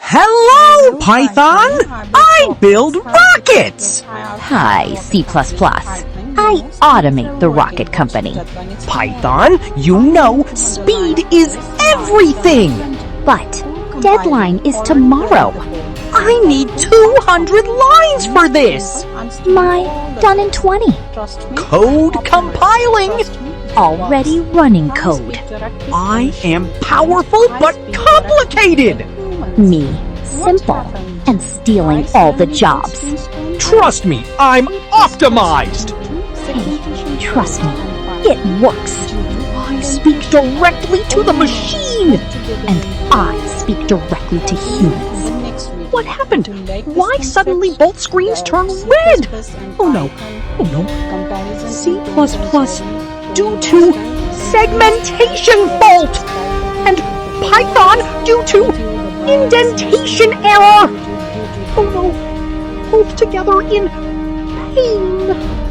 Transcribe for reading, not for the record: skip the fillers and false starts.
Hello, Python! I build rockets! Hi, C++. I automate the rocket company. Python, you know speed is everything! But deadline is tomorrow. I need 200 lines for this! My done in 20. Code compiling! Already running code. I am powerful but complicated! Me, simple and stealing all the jobs. Trust me, I'm optimized! Hey, trust me, it works. I speak directly to the machine! And I speak directly to humans. What happened? Why suddenly both screens turn red? Oh no, C++ due to segmentation fault! And Python due to indentation error! Oh no, both together in pain.